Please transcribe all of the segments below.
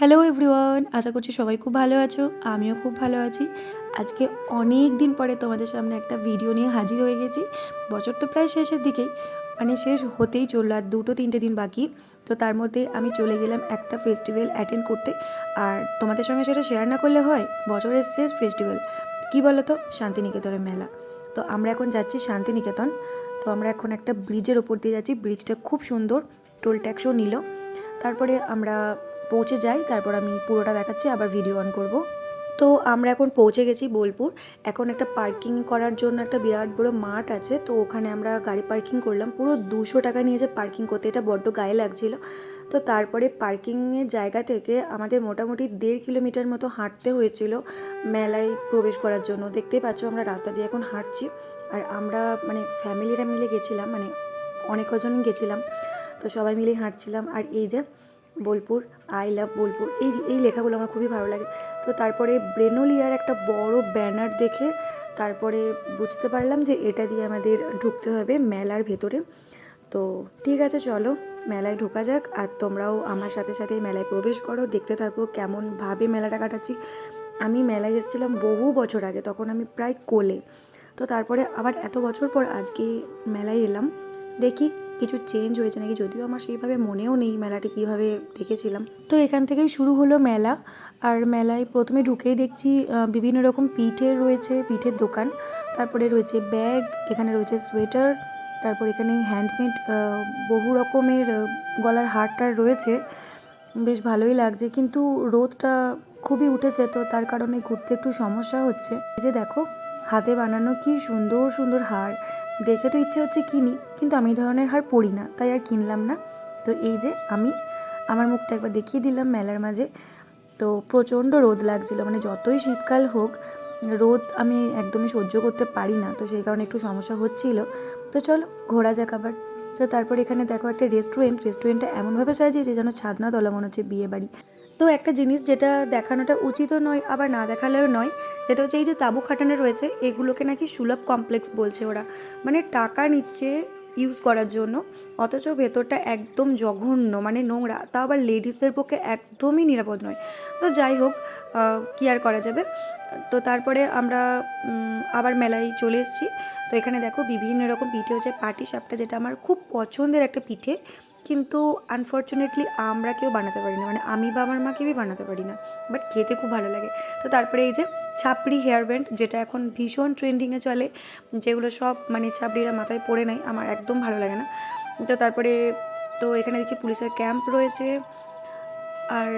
Hello everyone, আশা করছি সবাই খুব ভালো আছো। আমিও খুব ভালো আছি। আজকে অনেক দিন পরে তোমাদের সামনে একটা ভিডিও নিয়ে হাজির হয়ে গেছি। বছর তো প্রায় শেষের দিকেই, মানে শেষ হতেই চললো, আর 2-3টে দিন বাকি। তো তার মধ্যে আমি চলে গেলাম একটা ফেস্টিভ্যাল অ্যাটেন্ড করতে। আর তোমাদের সঙ্গে সেটা শেয়ার না করলে হয়, বছরের শেষ ফেস্টিভ্যাল কী বলো তো, শান্তিনিকেতনের মেলা। তো আমরা এখন যাচ্ছি শান্তিনিকেতন। তো আমরা এখন একটা ব্রিজের ওপর দিয়ে যাচ্ছি। ব্রিজটা খুব সুন্দর, টোল ট্যাক্সও নিল। তারপরে আমরা পৌঁছে যাই, তারপর আমি পুরোটা দেখাচ্ছি, আবার ভিডিও অন করব। তো আমরা এখন পৌঁছে গেছি বোলপুর। এখন একটা পার্কিং করার জন্য একটা বিরাট বড় মাঠ আছে, তো ওখানে আমরা গাড়ি পার্কিং করলাম। পুরো 200 টাকা নিয়েছে পার্কিং করতে, এটা বড্ড গায়ে লাগছিল। তো তারপরে পার্কিংয়ের জায়গা থেকে আমাদের মোটামুটি 1.5 কিলোমিটার মতো হাঁটতে হয়েছিল মেলায় প্রবেশ করার জন্য। দেখতেই পাচ্ছ আমরা রাস্তা দিয়ে এখন হাঁটছি। আর আমরা মানে ফ্যামিলিরা মিলে গেছিলাম, মানে অনেক কজন গেছিলাম, তো সবাই মিলেই হাঁটছিলাম। আর এই যে বোলপুর, আই লাভ বোলপুর, এই লেখাগুলো আমার খুবই ভালো লাগে। তো তারপরে ব্রেনোলিয়ার একটা বড় ব্যানার দেখে তারপরে বুঝতে পারলাম যে এটা দিয়ে আমাদের ঢুকতে হবে মেলার ভেতরে। তো ঠিক আছে, চলো মেলায় ঢোকা যাক। আর তোমরাও আমার সাথে সাথে মেলায় প্রবেশ করো, দেখতে থাকো কেমনভাবে মেলাটা কাটাচ্ছি। আমি মেলায় এসেছিলাম বহু বছর আগে, তখন আমি প্রায় কোলে। তো তারপরে আবার এত বছর পর আজকে মেলায় এলাম, দেখি কিছু চেঞ্জ হয়েছে নাকি, যদিও আমার সেইভাবে মনেও নেই মেলাটি কীভাবে দেখেছিলাম। তো এখান থেকেই শুরু হলো মেলা। আর মেলায় প্রথমে ঢুকেই দেখছি বিভিন্ন রকম পিঠের রয়েছে, পিঠের দোকান। তারপরে রয়েছে ব্যাগ, এখানে রয়েছে সোয়েটার, তারপর এখানে হ্যান্ডমেড বহু রকমের গলার হারটার রয়েছে। বেশ ভালোই লাগছে, কিন্তু রোদটা খুবই উঠেছে, তো তার কারণে ঘুরতে একটু সমস্যা হচ্ছে। এই যে দেখো, হাতে বানানো কি সুন্দর সুন্দর হার, দেখে তো ইচ্ছে হচ্ছে কিনি, কিন্তু আমি এই ধরনের হার পরি না, তাই আর কিনলাম না। তো এই যে আমি আমার মুখটা একবার দেখিয়ে দিলাম মেলার মাঝে। তো প্রচণ্ড রোদ লাগছিল, মানে যতই শীতকাল হোক রোদ আমি একদমই সহ্য করতে পারি না, তো সেই কারণে একটু সমস্যা হচ্ছিল। তো চলো ঘোরা যাক আবার। তো তারপর এখানে দেখো একটা রেস্টুরেন্টটা এমনভাবে সাজিয়েছে যেন ছাদনাতলা মনে হচ্ছে বিয়ে বাড়ি। তো একটা জিনিস যেটা দেখানোটা উচিতও নয়, আবার না দেখালেও নয়, যেটা হচ্ছে এই যে তাঁবু খাটানো রয়েছে, এগুলোকে নাকি সুলভ কমপ্লেক্স বলছে ওরা। মানে টাকা নিচ্ছে ইউজ করার জন্য, অথচ ভেতরটা একদম জঘন্য, মানে নোংরা, তা আবার লেডিসদের পক্ষে একদমই নিরাপদ নয়। তো যাই হোক, কী আর করা যাবে। তো তারপরে আমরা আবার মেলায় চলে এসেছি। তো এখানে দেখো বিভিন্ন রকম পিঠে হচ্ছে, পাটিসাপটা যেটা আমার খুব পছন্দের একটা পিঠে, কিন্তু আনফর্চুনেটলি আমরা কেউ বানাতে পারি না, মানে আমি বা আমার মা কেউই বানাতে পারি না, বাট খেতে খুব ভালো লাগে। তো তারপরে এই যে ছাপড়ি হেয়ার ব্যান্ড, যেটা এখন ভীষণ ট্রেন্ডিংয়ে চলে, যেগুলো সব মানে ছাপড়িরা মাথায় পরে নেয়, আমার একদম ভালো লাগে না। তো তারপরে তো এখানে দেখছি পুলিশের ক্যাম্প রয়েছে। আর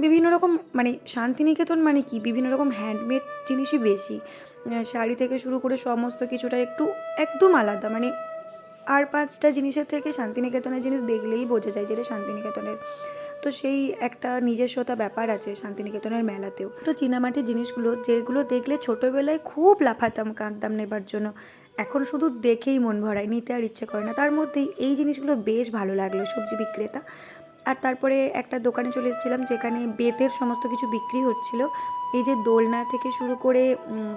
বিভিন্ন রকম, মানে শান্তিনিকেতন মানে কি, বিভিন্ন রকম হ্যান্ডমেড জিনিসই বেশি, শাড়ি থেকে শুরু করে সমস্ত কিছুটা একটু একদম আলাদা। মানে আর 5টা জিনিসের থেকে শান্তিনিকেতনের জিনিস দেখলেই বোঝা যায় যেটা শান্তিনিকেতনের। তো সেই একটা নিজস্বতা ব্যাপার আছে শান্তিনিকেতনের মেলাতেও। তো চীনামাটির জিনিসগুলো যেগুলো দেখলে ছোটোবেলায় খুব লাফাতাম কাঁদতাম নেবার জন্য, এখন শুধু দেখেই মন ভরায়, নিতে আর ইচ্ছে করে না। তার মধ্যেই এই জিনিসগুলো বেশ ভালো লাগলো, সবজি বিক্রেতা। আর তারপরে একটা দোকানে চলে এসেছিলাম যেখানে বেতের সমস্ত কিছু বিক্রি হচ্ছিল। এই যে দোলনা থেকে শুরু করে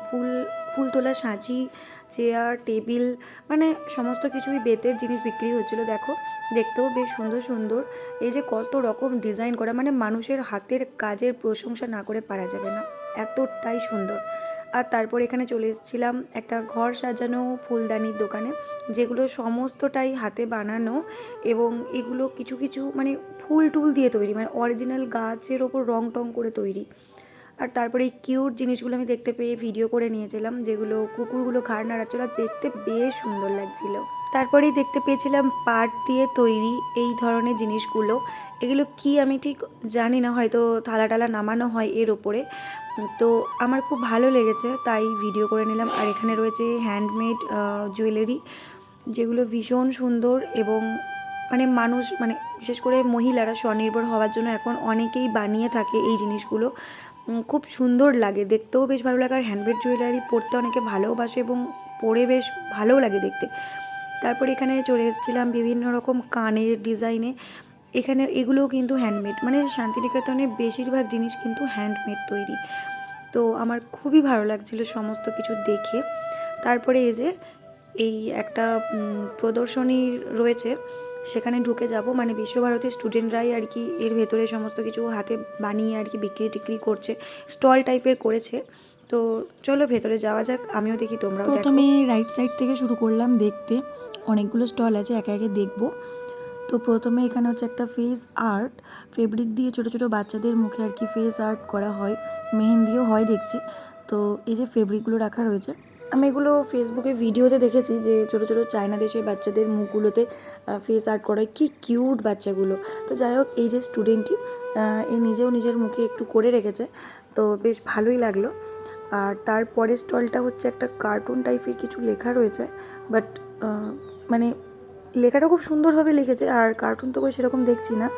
ফুল ফুল তোলা সাঁচি, চেয়ার, টেবিল, মানে সমস্ত কিছুই বেতের জিনিস বিক্রি হচ্ছিল। দেখো, দেখতেও বেশ সুন্দর সুন্দর। এই যে কত রকম ডিজাইন করা, মানে মানুষের হাতের কাজের প্রশংসা না করে পারা যাবে না, এতটাই সুন্দর। আর তারপর এখানে চলে এসেছিলাম একটা ঘর সাজানো ফুলদানির দোকানে, যেগুলো সমস্তটাই হাতে বানানো, এবং এগুলো কিছু কিছু মানে ফুল টুল দিয়ে তৈরি, মানে অরিজিনাল গাছের ওপর রং টং করে তৈরি। আর তারপরে এই কিউট জিনিসগুলো আমি দেখতে পেয়ে ভিডিও করে নিয়েছিলাম, যেগুলো কুকুরগুলো ঘাড় নাড়াচ্ছিল, আর দেখতে বেশ সুন্দর লাগছিল। তারপরেই দেখতে পেয়েছিলাম পাট দিয়ে তৈরি এই ধরনের জিনিসগুলো। এগুলো কি আমি ঠিক জানি না, হয়তো থালা টালা নামানো হয় এর ওপরে। তো আমার খুব ভালো লেগেছে, তাই ভিডিও করে নিলাম। আর এখানে রয়েছে হ্যান্ডমেড জুয়েলারি, যেগুলো ভীষণ সুন্দর, এবং মানে মানুষ, মানে বিশেষ করে মহিলারা স্বনির্ভর হওয়ার জন্য এখন অনেকেই বানিয়ে থাকে এই জিনিসগুলো। খুব সুন্দর লাগে, দেখতেও বেশ ভালো লাগে। আর হ্যান্ডমেড জুয়েলারি পরতে অনেকে ভালোবাসে, এবং পরে বেশ ভালোও লাগে দেখতে। তারপর এখানে চলে এসেছিলাম বিভিন্ন রকম কানের ডিজাইনে। এখানে এগুলোও কিন্তু হ্যান্ডমেড, মানে শান্তিনিকেতনের বেশিরভাগ জিনিস কিন্তু হ্যান্ডমেড তৈরি। তো আমার খুবই ভালো লাগছিল সমস্ত কিছু দেখে। তারপরে এই যে এই একটা প্রদর্শনী রয়েছে, সেখানে ঢুকে যাব, মানে বিশ্বভারতীর স্টুডেন্টরাই আর কি এর ভেতরে সমস্ত কিছু হাতে বানিয়ে আর কি বিক্রি টিক্রি করছে, স্টল টাইপের করেছে। তো চলো ভেতরে যাওয়া যাক, আমিও দেখি তোমরাও দেখো। প্রথমে রাইট সাইড থেকে শুরু করলাম দেখতে, অনেকগুলো স্টল আছে, একে একে দেখবো। তো প্রথমে এখানে হচ্ছে একটা ফেস আর্ট, ফেব্রিক দিয়ে ছোটো ছোটো বাচ্চাদের মুখে আর কি ফেস আর্ট করা হয়, মেহেন্দিও হয় দেখছি। তো এই যে ফেব্রিকগুলো রাখা রয়েছে, আমি এগুলো ফেসবুকে ভিডিওতে দেখেছি যে ছোটো ছোটো চায়না দেশের বাচ্চাদের মুখগুলোতে ফেস আর্ট করা হয়, কী কিউট বাচ্চাগুলো। তো যাই হোক, এই যে স্টুডেন্টটি এই নিজেও নিজের মুখে একটু করে রেখেছে, তো বেশ ভালোই লাগলো। আর তারপরে স্টলটা হচ্ছে একটা কার্টুন টাইপের কিছু লেখা রয়েছে, বাট মানে লেখাটা খুব সুন্দরভাবে লিখেছে, আর কার্টুন তো সেরকম দেখছি না,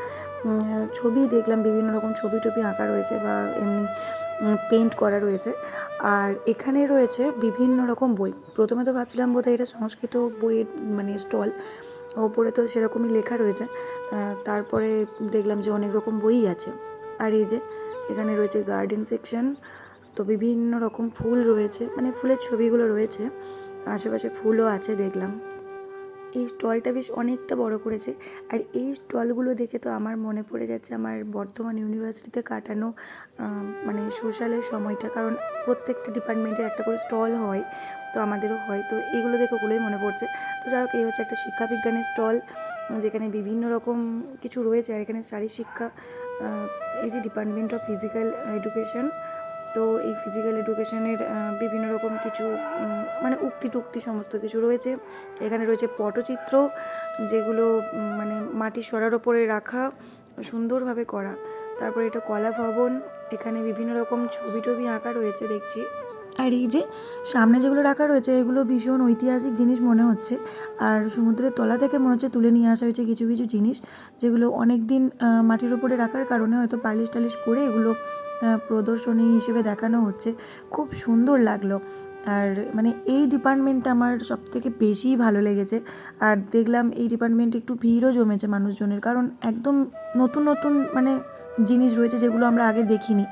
ছবি দেখলাম, বিভিন্ন রকম ছবি টবি আঁকা রয়েছে বা এমনি পেন্ট করা রয়েছে। আর এখানে রয়েছে বিভিন্ন রকম বই। প্রথমে তো ভাবছিলাম বোধহয় এটা সংস্কৃত বইয়ের মানে স্টল, ওপরে তো সেরকমই লেখা রয়েছে, তারপরে দেখলাম যে অনেক রকম বই আছে। আর এই যে এখানে রয়েছে গার্ডেন সেকশন, তো বিভিন্ন রকম ফুল রয়েছে, মানে ফুলের ছবিগুলো রয়েছে, আশেপাশে ফুলও আছে দেখলাম। এই স্টলটা বেশ অনেকটা বড় করেছে, আর এই স্টলগুলো দেখে তো আমার মনে পড়ে যাচ্ছে আমার বর্ধমান ইউনিভার্সিটিতে কাটানো মানে সোশ্যালের সময়টা, কারণ প্রত্যেকটা ডিপার্টমেন্টের একটা করে স্টল হয়, তো আমাদেরও হয়, তো এগুলো দেখে ওগুলোই মনে পড়ছে। তো যাই হোক, এই হচ্ছে একটা শিক্ষাবিজ্ঞানের স্টল, যেখানে বিভিন্ন রকম কিছু রয়েছে। আর এখানে শারীরশিক্ষা, এই যে ডিপার্টমেন্ট অফ ফিজিক্যাল এডুকেশন, তো এই ফিজিক্যাল এডুকেশনের বিভিন্ন রকম কিছু মানে উক্তি টুক্তি সমস্ত কিছু রয়েছে। এখানে রয়েছে পটচিত্র, যেগুলো মানে মাটির সরার ওপরে রাখা, সুন্দরভাবে করা। তারপরে এটা কলা ভবন, এখানে বিভিন্ন রকম ছবি টবি আঁকা রয়েছে দেখছি। আর এই যে সামনে যেগুলো রাখা রয়েছে, এগুলো ভীষণ ঐতিহাসিক জিনিস মনে হচ্ছে, আর সমুদ্রের তলা থেকে মনে হচ্ছে তুলে নিয়ে আসা হয়েছে কিছু কিছু জিনিস, যেগুলো অনেক দিন মাটির উপরে রাখার কারণে হয়তো পালিশ টালিশ করে এগুলো প্রদর্শনী হিসেবে দেখানো হচ্ছে। খুব সুন্দর লাগলো। আর মানে এই ডিপার্টমেন্টটা আমার সবথেকে বেশি ভালো লেগেছে। আর দেখলাম এই ডিপার্টমেন্টে একটু ভিড়ও জমেছে মানুষজনের, কারণ একদম নতুন নতুন মানে জিনিস রয়েছে যেগুলো আমরা আগে দেখিনি,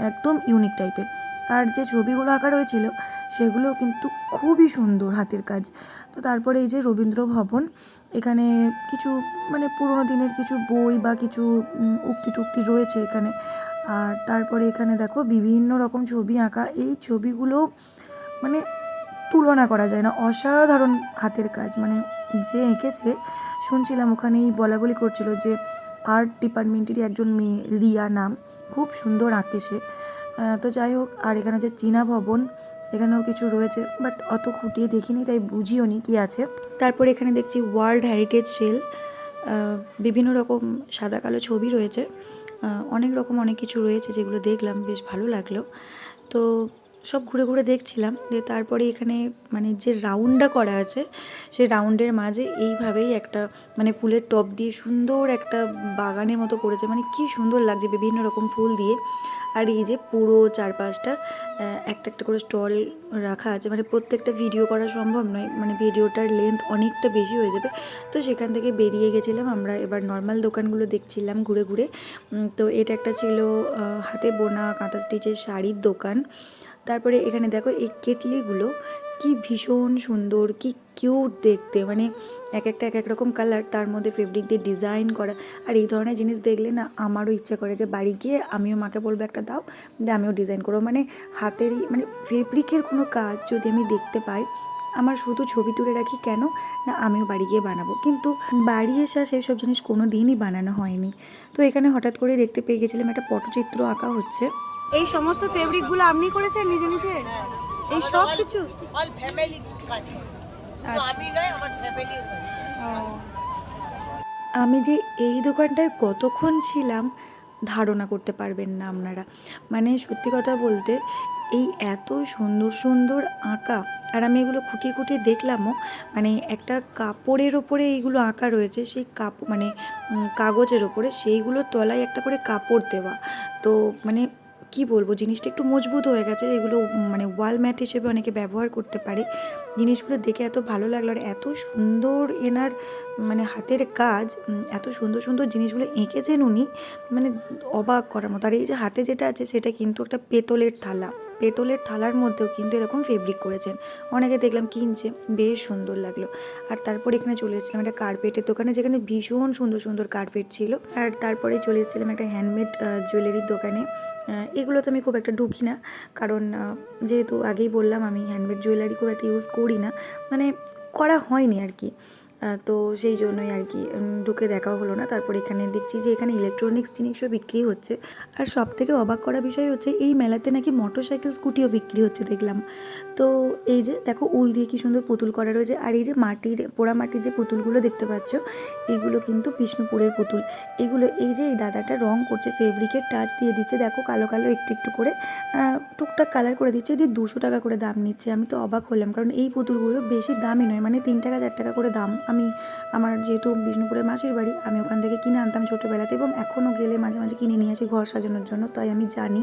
একদম ইউনিক টাইপের। আর যে ছবিগুলো আঁকা রয়েছিল সেগুলো কিন্তু খুবই সুন্দর হাতের কাজ। তো তারপরে এই যে রবীন্দ্র ভবন, এখানে কিছু মানে পুরোনো দিনের কিছু বই বা কিছু উক্তি টুক্তি রয়েছে এখানে। আর তারপরে এখানে দেখো বিভিন্ন রকম ছবি আঁকা, এই ছবিগুলো মানে তুলনা করা যায় না, অসাধারণ হাতের কাজ। মানে যে এঁকেছে, শুনছিলাম ওখানেই বলা বলি করছিল যে আর্ট ডিপার্টমেন্টেরই একজন মেয়ে, রিয়া নাম, খুব সুন্দর আঁকে সে। তো যাই হোক, আর এখানে হচ্ছে চীনা ভবন, এখানেও কিছু রয়েছে, বাট অত খুঁটিয়ে দেখিনি, তাই বুঝিও নি কী আছে। তারপরে এখানে দেখছি ওয়ার্ল্ড হেরিটেজ সেল, বিভিন্ন রকম সাদা কালো ছবি রয়েছে, অনেক রকম অনেক কিছু রয়েছে, যেগুলো দেখলাম বেশ ভালো লাগলো। তো সব ঘুরে ঘুরে দেখছিলাম, দিয়ে তারপরে এখানে মানে যে রাউন্ডটা করা আছে, সেই রাউন্ডের মাঝে এইভাবেই একটা মানে ফুলের টব দিয়ে সুন্দর একটা বাগানের মতো করেছে, মানে কি সুন্দর লাগছে বিভিন্ন রকম ফুল দিয়ে। আর এই যে পুরো চারপাশটা একটা একটা করে স্টল রাখা আছে, মানে প্রত্যেকটা ভিডিও করা সম্ভব নয়, মানে ভিডিওটার লেন্থ অনেকটা বেশি হয়ে যাবে। তো সেখান থেকে বেরিয়ে গেছিলাম আমরা, এবার নর্মাল দোকানগুলো দেখছিলাম ঘুরে ঘুরে। তো এটা একটা ছিল হাতে বোনা কাঁথা স্টিচের শাড়ির দোকান। তারপরে এখানে দেখো এই কেটলিগুলো কি ভীষণ সুন্দর, কি কিউট দেখতে, মানে এক একটা এক এক রকম কালার, তার মধ্যে ফেব্রিক দিয়ে ডিজাইন করা। আর এই ধরনের জিনিস দেখলে না আমারও ইচ্ছা করে যে বাড়ি গিয়ে আমিও মাকে বলবো একটা দাও, দিয়ে আমিও ডিজাইন করবো। মানে হাতেরই মানে ফেব্রিকের কোনো কাজ যদি আমি দেখতে পাই, আমার শুধু ছবি তুলে রাখি কেন না, আমিও বাড়ি গিয়ে বানাবো, কিন্তু বাড়ি এসে সেই সব জিনিস কোনো দিনই বানানো হয়নি। তো এখানে হঠাৎ করে দেখতে পেয়ে গেছিলাম একটা পটচিত্র আঁকা হচ্ছে। এই সমস্ত ফেব্রিকগুলো আপনি করেছেন নিজে নিজে? এই সব কিছু অল ফ্যামিলি কাজ করে, শুধু আমি নয়, আমার ফ্যামিলিও করে। আমি যে এই দোকানটায় কতক্ষণ ছিলাম ধারণা করতে পারবেন না আপনারা। মানে সত্যি কথা বলতে, এই এত সুন্দর সুন্দর আঁকা, আর আমি এগুলো খুঁটিয়ে খুঁটিয়ে দেখলামও, মানে একটা কাপড়ের ওপরে এইগুলো আঁকা রয়েছে, সেই মানে কাগজের ওপরে সেইগুলোর তলায় একটা করে কাপড় দেওয়া। তো মানে কি বলবো, জিনিসটা একটু মজবুত হয়ে গেছে, এগুলো মানে ওয়াল ম্যাট হিসেবে অনেকে ব্যবহার করতে পারে। জিনিসগুলো দেখে এত ভালো লাগলো, আর এত সুন্দর এনার মানে হাতের কাজ, এত সুন্দর সুন্দর জিনিসগুলো এঁকেছেন উনি, মানে অবাক করার মতো। আর এই যে হাতে যেটা আছে সেটা কিন্তু একটা পেতলের থালা, পেতলের থালার মধ্যেও কিন্তু এরকম ফেব্রিক করেছেন। অনেকে দেখলাম কিনছে, বেশ সুন্দর লাগলো। আর তারপরে এখানে চলে এসেছিলাম একটা কার্পেটের দোকানে, যেখানে ভীষণ সুন্দর সুন্দর কার্পেট ছিল। আর তারপরে চলে এসেছিলাম একটা হ্যান্ডমেড জুয়েলারির দোকানে। এগুলোতে আমি খুব একটা ঢুকি না, কারণ যেহেতু আগেই বললাম আমি হ্যান্ডমেড জুয়েলারি খুব একটা ইউজ করি না, মানে করা হয়নি আর কি। তো সেই জন্যই আর কি ঢুকে দেখাও হলো না। তারপর এখানে দেখছি যে এখানে ইলেকট্রনিক্স জিনিসও বিক্রি হচ্ছে। আর সব থেকে অবাক করা বিষয় হচ্ছে এই মেলাতে নাকি মোটরসাইকেল স্কুটিও বিক্রি হচ্ছে দেখলাম। তো এই যে দেখো উল দিয়ে কি সুন্দর পুতুল করা রয়েছে। আর এই যে মাটির পোড়া মাটির যে পুতুলগুলো দেখতে পাচ্ছ, এগুলো কিন্তু বিষ্ণুপুরের পুতুল। এগুলো এই যে এই দাদাটা রং করছে, ফেব্রিকের টাচ দিয়ে দিচ্ছে, দেখো কালো কালো একটু একটু করে টুকটাক কালার করে দিচ্ছে, দিয়ে 200 টাকা করে দাম নিচ্ছে। আমি তো অবাক হলাম, কারণ এই পুতুলগুলো বেশি দামই নয়, মানে 3 টাকা 4 টাকা করে দাম। আমি আমার যেহেতু বিষ্ণুপুরের মাসির বাড়ি, আমি ওখান থেকে কিনে আনতাম ছোটোবেলাতে, এবং এখনও গেলে মাঝে মাঝে কিনে নিয়ে আসি ঘর সাজানোর জন্য, তাই আমি জানি।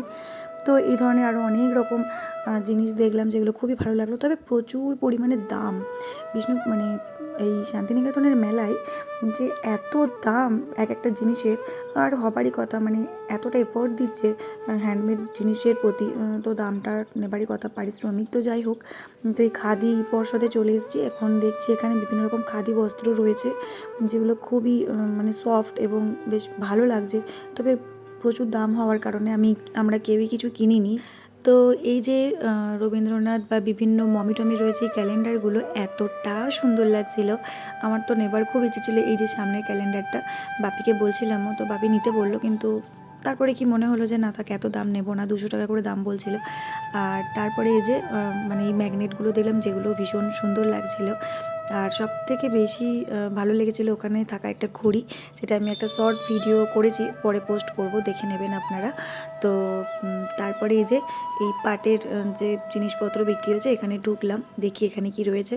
তো এই ধরনের আরও অনেক রকম জিনিস দেখলাম, যেগুলো খুবই ভালো লাগলো। তবে প্রচুর পরিমাণে দাম মানে এই শান্তিনিকেতনের মেলায় যে এত দাম এক একটা জিনিসের, আর হবারই কথা, মানে এতটা এফোর্ট দিচ্ছে হ্যান্ডমেড জিনিসের প্রতি, তো দামটা নেবারই কথা, পারিশ্রমিক তো যাই হোক। তো এই খাদি পর্ষদে চলে এসেছি, এখন দেখছি এখানে বিভিন্ন রকম খাদি বস্ত্র রয়েছে, যেগুলো খুবই মানে সফট এবং বেশ ভালো লাগছে। তবে প্রচুর দাম হওয়ার কারণে আমরা কেউই কিছু কিনিনি। তো এই যে রবীন্দ্রনাথ বা বিভিন্ন মমি টমি রয়েছে, এই ক্যালেন্ডারগুলো এতটা সুন্দর লাগছিল, আমার তো নেবার খুব ইচ্ছে ছিল। এই যে সামনের ক্যালেন্ডারটা বাপিকে বলছিলামও, তো বাপি নিতে বললো, কিন্তু তারপরে কি মনে হলো যে না থাক, এত দাম নেব না, 200 টাকা করে দাম বলছিল। আর তারপরে এই যে মানে এই ম্যাগনেটগুলো দিলাম, যেগুলো ভীষণ সুন্দর লাগছিল। আর সব থেকে বেশি ভালো লেগেছিলো ওখানে থাকা একটা ঘড়ি, সেটা আমি একটা শর্ট ভিডিও করেছি, পরে পোস্ট করব, দেখে নেবেন আপনারা। তো তারপরে এই যে এই পাটের যে জিনিসপত্র বিক্রি হচ্ছে, এখানে ঢুকলাম, দেখি এখানে কি রয়েছে।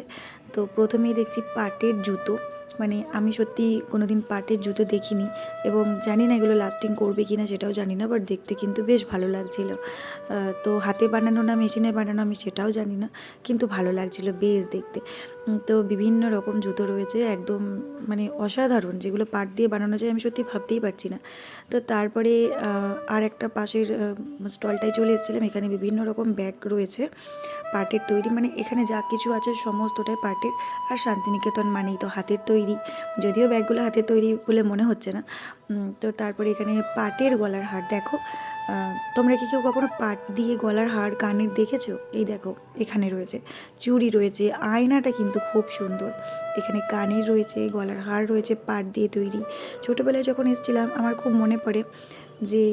তো প্রথমেই দেখছি পাটের জুতো, মানে আমি সত্যি কোনোদিন পাটের জুতো দেখিনি, এবং জানি না এগুলো লাস্টিং করবে কি না সেটাও জানি না, বাট দেখতে কিন্তু বেশ ভালো লাগছিল। তো হাতে বানানো না মেশিনে বানানো আমি সেটাও জানি না, কিন্তু ভালো লাগছিল বেশ দেখতে। তো বিভিন্ন রকম জুতো রয়েছে, একদম মানে অসাধারণ, যেগুলো পাট দিয়ে বানানো যায় আমি সত্যি ভাবতেই পারছি না। তো তারপরে আর একটা পাশের স্টলটায় চলে এসেছিলাম, এখানে বিভিন্ন রকম ব্যাগ রয়েছে পাটের তৈরি, মানে এখানে যা কিছু আছে সমস্তটাই পাটের। আর শান্তিনিকেতন মানেই তো হাতের তৈরি, যদিও ব্যাগগুলো হাতের তৈরি বলে মনে হচ্ছে না। তো তারপরে এখানে পাটের গলার হার দেখো, তোমরা কি কেউ কখনো পাট দিয়ে গলার হার কানের দেখেছো? এই দেখো এখানে রয়েছে, চুড়ি রয়েছে, আয়নাটা কিন্তু খুব সুন্দর, এখানে কানের রয়েছে, গলার হার রয়েছে পাট দিয়ে তৈরি। ছোটোবেলায় যখন এসেছিলাম আমার খুব মনে পড়ে যে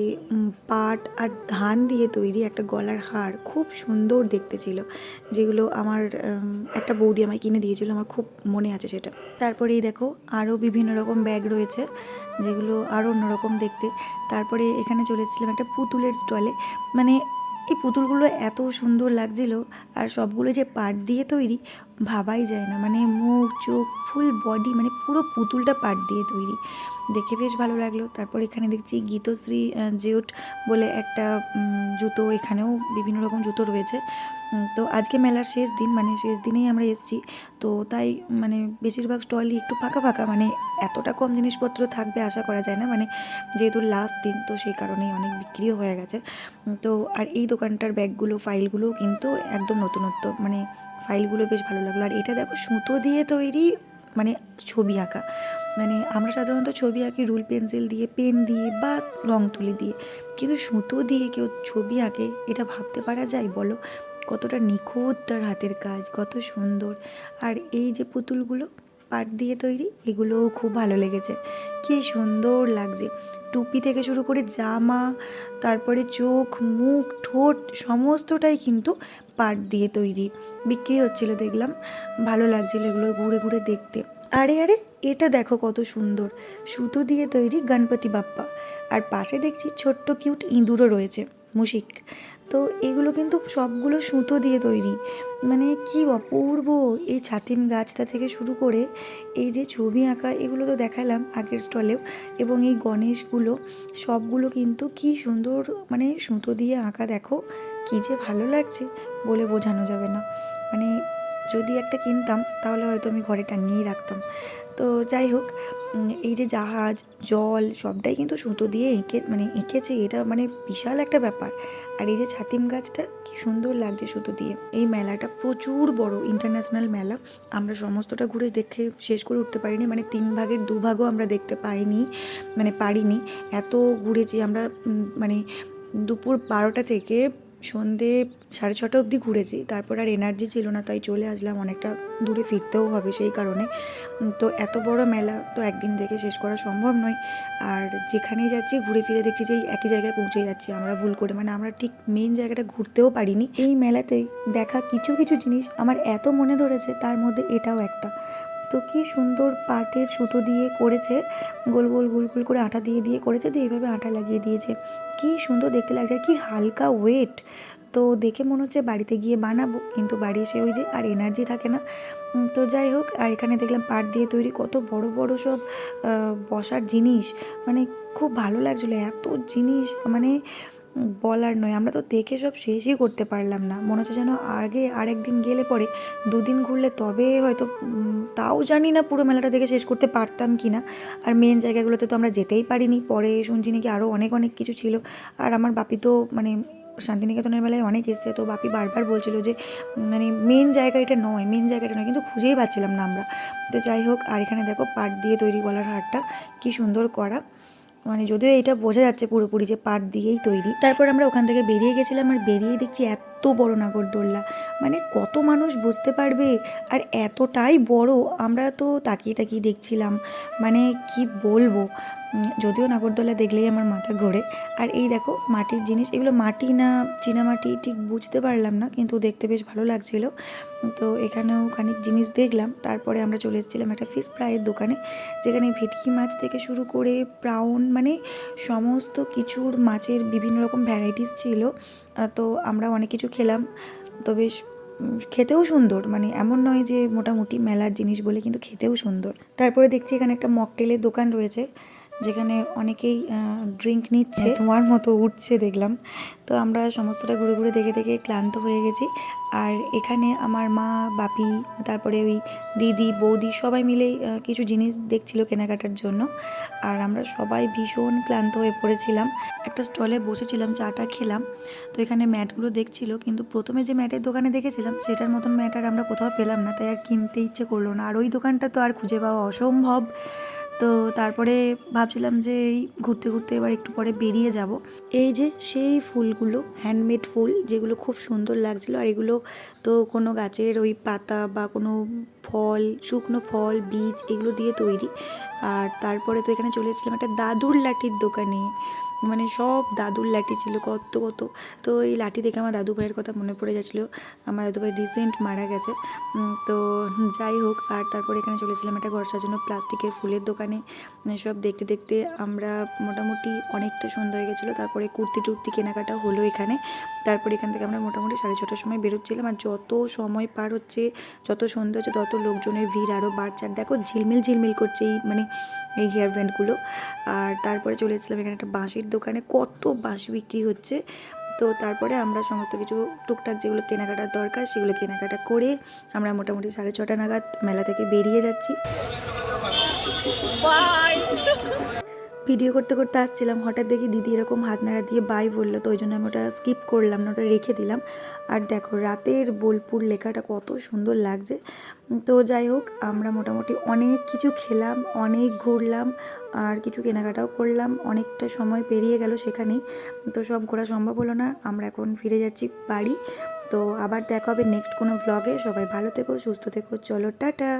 পাট আর ধান দিয়ে তৈরি একটা গলার হার খুব সুন্দর দেখতে ছিল, যেগুলো আমার একটা বৌদি আমায় কিনে দিয়েছিল, আমার খুব মনে আছে সেটা। তারপরে এই দেখো আরও বিভিন্ন রকম ব্যাগ রয়েছে, যেগুলো আরও অন্যরকম দেখতে। তারপরে এখানে চলে এসেছিলাম একটা পুতুলের স্টলে, মানে এই পুতুলগুলো এত সুন্দর লাগছিল, আর সবগুলো যে পাট দিয়ে তৈরি ভাবাই যায় না, মানে মুখ চোখ ফুল বডি, মানে পুরো পুতুলটা পাট দিয়ে তৈরি, দেখে বেশ ভালো লাগলো। তারপর এখানে দেখছি গীতশ্রী জিউট বলে একটা জুতো, এখানেও বিভিন্ন রকম জুতো রয়েছে। তো আজকে মেলার শেষ দিন, মানে শেষ দিনেই আমরা এসেছি, তো তাই মানে বেশিরভাগ স্টলই একটু ফাঁকা ফাঁকা, মানে এতটা কম জিনিসপত্র থাকবে আশা করা যায় না, মানে যেহেতু লাস্ট দিন তো সেই কারণেই অনেক বিক্রিও হয়ে গেছে। তো আর এই দোকানটার ব্যাগগুলো ফাইলগুলো কিন্তু একদম নতুনত্ব, মানে ফাইলগুলো বেশ ভালো লাগলো। আর এটা দেখো সুতো দিয়ে তৈরি, মানে ছবি আঁকা, মানে আমরা সাধারণত ছবি আঁকি রুল পেন্সিল দিয়ে, পেন দিয়ে বা রং তুলি দিয়ে, কিন্তু সুতো দিয়ে কেউ ছবি আঁকে, এটা ভাবতে পারা যায় বলো? কতটা নিখুঁত তার হাতের কাজ, কত সুন্দর। আর এই যে পুতুলগুলো পাট দিয়ে তৈরি, এগুলোও খুব ভালো লেগেছে, কী সুন্দর লাগছে, টুপি থেকে শুরু করে জামা, তারপরে চোখ মুখ ঠোঁট সমস্তটাই কিন্তু পাট দিয়ে তৈরি বিক্রি হচ্ছিল দেখলাম, ভালো লাগছিল এগুলো ঘুরে ঘুরে দেখতে। আরে আরে এটা দেখো কত সুন্দর, সুতো দিয়ে তৈরি গণপতি বাপ্পা, আর পাশে দেখছি ছোট্ট কিউট ইঁদুরও রয়েছে, মুশিক। তো এগুলো কিন্তু সবগুলো সুতো দিয়ে তৈরি, মানে কি অপূর্ব। এই ছাতিম গাছটা থেকে শুরু করে এই যে ছবি আঁকা, এগুলো তো দেখালাম আগের স্টলেও, এবং এই গণেশগুলো সবগুলো কিন্তু কি সুন্দর, মানে সুতো দিয়ে আঁকা, দেখো কী যে ভালো লাগছে বলে বোঝানো যাবে না। মানে যদি একটা কিনতাম তাহলে হয়তো আমি ঘরে টাঙিয়েই রাখতাম। তো যাই হোক, এই যে জাহাজ, জল সবটাই কিন্তু সুতো দিয়ে এঁকেছে, এটা মানে বিশাল একটা ব্যাপার। আর এই যে ছাতিম গাছটা কি সুন্দর লাগছে সুতো দিয়ে। এই মেলাটা প্রচুর বড়, ইন্টারন্যাশনাল মেলা। আমরা সমস্তটা ঘুরে দেখে শেষ করে উঠতে পারিনি, মানে 3 ভাগের 2 ভাগও আমরা দেখতে পারিনি, এত ঘুরেছি আমরা। মানে দুপুর 12টা থেকে সন্ধে 6:30 অবধি ঘুরেছি, তারপর আর এনার্জি ছিল না, তাই চলে আসলাম। অনেকটা দূরে ফিরতেও হবে সেই কারণে। তো এত বড় মেলা তো একদিন দেখে শেষ করা সম্ভব নয়। আর যেখানেই যাচ্ছি ঘুরে ফিরে দেখছি যে এই একই জায়গায় পৌঁছে যাচ্ছি আমরা ভুল করে, মানে আমরা ঠিক মেন জায়গাটা ঘুরতেও পারিনি। এই মেলাতেই দেখা কিছু কিছু জিনিস আমার এত মনে ধরেছে, তার মধ্যে এটাও একটা। তো কি সুন্দর পাটের সুতো দিয়ে করেছে, গোল গোল গোল গোল করে আটা দিয়ে দিয়ে করেছে, দিয়ে এইভাবে আটা লাগিয়ে দিয়েছে। কি সুন্দর দেখতে লাগছে, আর কি হালকা ওয়েট। তো দেখে মনে হচ্ছে বাড়িতে গিয়ে বানাবো, কিন্তু বাড়ি এসে ওই যে আর এনার্জি থাকে না। তো যাই হোক, আর এখানে দেখলাম পাট দিয়ে তৈরি কত বড় বড় সব বসার জিনিস, মানে খুব ভালো লাগছিলো। এত জিনিস মানে বলার নয়, আমরা তো দেখে সব শেষই করতে পারলাম না। মনে হচ্ছে যেন আগে আরেকদিন গেলে পরে 2 দিন ঘুরলে তবে হয়তো, তাও জানি না পুরো মেলাটা দেখে শেষ করতে পারতাম কি না। আর মেন জায়গাগুলোতে তো আমরা যেতেই পারিনি, পরে শুনছি নাকি আরও অনেক অনেক কিছু ছিল। আর আমার বাপি তো মানে শান্তিনিকেতনের মেলায় অনেক এসছে, তো বাপি বারবার বলছিল যে মানে মেন জায়গা এটা নয়, কিন্তু খুঁজেই পাচ্ছিলাম না আমরা। তো যাই হোক, আর এখানে দেখো পাট দিয়ে তৈরি গলার হারটা কি সুন্দর করা, মানে যদিও এটা বোঝা যাচ্ছে পুরোপুরি যে পাট দিয়েই তৈরি। তারপর আমরা ওখান থেকে বেরিয়ে গেছিলাম, আর বেরিয়ে দেখছি এত বড় নাগরদোল্লা, মানে কত মানুষ বসতে পারবে, আর এতটাই বড়। আমরা তো তাকিয়ে তাকিয়ে দেখছিলাম, মানে কি বলবো। যদিও নাগরদোল্লা দেখলেই আমার মাথা ঘোরে। আর এই দেখো মাটির জিনিস, এগুলো মাটি না চীনামাটি ঠিক বুঝতে পারলাম না, কিন্তু দেখতে বেশ ভালো লাগছিল। তো এখানেও খানিক জিনিস দেখলাম। তারপরে আমরা চলে এসেছিলাম একটা ফিশ ফ্রাইয়ের দোকানে, যেখানে ভেটকি মাছ থেকে শুরু করে প্রাউন, মানে সমস্ত কিছুর মাছের বিভিন্ন রকম ভ্যারাইটিস ছিল। তো আমরা অনেক কিছু খেলাম, তো বেশ খেতেও সুন্দর, মানে এমন নয় যে মোটামুটি মেলার জিনিস বলে, কিন্তু খেতেও সুন্দর। তারপরে দেখছি এখানে একটা মকটেলের দোকান রয়েছে, যেখানে অনেকেই ড্রিঙ্ক নিচ্ছে, তোমার মতো উঠছে দেখলাম। তো আমরা সমস্তটা ঘুরে ঘুরে দেখে দেখে ক্লান্ত হয়ে গেছি। আর এখানে আমার মা, বাপি, তারপরে ওই দিদি, বৌদি সবাই মিলেই কিছু জিনিস দেখছিল কেনাকাটার জন্য। আর আমরা সবাই ভীষণ ক্লান্ত হয়ে পড়েছিলাম। একটা স্টলে বসেছিলাম, চাটা খেলাম। তো এখানে ম্যাটগুলো দেখছিল, কিন্তু প্রথমে যে ম্যাটের দোকানে দেখেছিলাম সেটার মতন ম্যাট আর আমরা কোথাও পেলাম না, তাই আর কিনতে ইচ্ছে করলো না। আর ওই দোকানটা তো আর খুঁজে পাওয়া অসম্ভব। তো তারপরে ভাবছিলাম যে এই ঘুরতে ঘুরতে এবার একটু পরে বেরিয়ে যাব। এই যে সেই ফুলগুলো, হ্যান্ডমেড ফুল, যেগুলো খুব সুন্দর লাগছিলো। আর এগুলো তো কোনো গাছের ওই পাতা বা কোনো ফল, শুকনো ফল, বীজ এগুলো দিয়ে তৈরি। আর তারপরে তো এখানে চলে এসেছিলাম একটা দাদুর লাঠির দোকানে, মানে সব দাদুর লাঠি ছিল কত কত। তো এই লাঠি দেখে আমার দাদু ভাইয়ের কথা মনে পড়ে যাচ্ছিলো, আমার দাদু ভাই রিসেন্ট মারা গেছে। তো যাই হোক, আর তারপরে এখানে চলেছিলাম একটা ঘর সাজানো প্লাস্টিকের ফুলের দোকানে। সব দেখতে দেখতে আমরা মোটামুটি অনেকটা সন্ধ্যা হয়ে গেছিলো। তারপরে কুর্তি টুর্তি কেনাকাটা হলো এখানে। তারপরে এখান থেকে আমরা মোটামুটি 6:30টার সময় বেরোচ্ছিলাম। আর যত সময় পার হচ্ছে, যত সন্ধ্যা হচ্ছে, তত লোকজনের ভিড় আরও বাড়ছে। আর দেখো ঝিলমিল ঝিলমিল করছে এই হেয়ার ব্যান্ডগুলো। আর তারপরে চলে এসেছিলাম এখানে একটা বাঁশির দোকানে, কত বাঁশি বিক্রি হচ্ছে। তো তারপরে আমরা সমস্ত কিছু টুকটাক যেগুলো কেনাকাটার দরকার সেগুলো কেনাকাটা করে আমরা মোটামুটি 6:30 নাগাদ মেলা থেকে বেরিয়ে যাচ্ছি। বাই। ভিডিও করতে করতে আসছিলাম, হঠাৎ দেখি দিদি এরকম হাত নাড়া দিয়ে বাই বললো, তো ওই জন্য আমি ওটা স্কিপ করলাম না, ওটা রেখে দিলাম। আর দেখো রাতের বোলপুর লেখাটা কত সুন্দর লাগছে। তো যাই হোক, আমরা মোটামুটি অনেক কিছু খেলাম, অনেক ঘুরলাম, আর কিছু কেনাকাটাও করলাম। অনেকটা সময় পেরিয়ে গেল সেখানেই, তো সব ঘোরা সম্ভব হলো না। আমরা এখন ফিরে যাচ্ছি বাড়ি। তো আবার দেখা হবে নেক্সট কোনো ভ্লগে। সবাই ভালো থেকো, সুস্থ থেকো, চলো টাটা।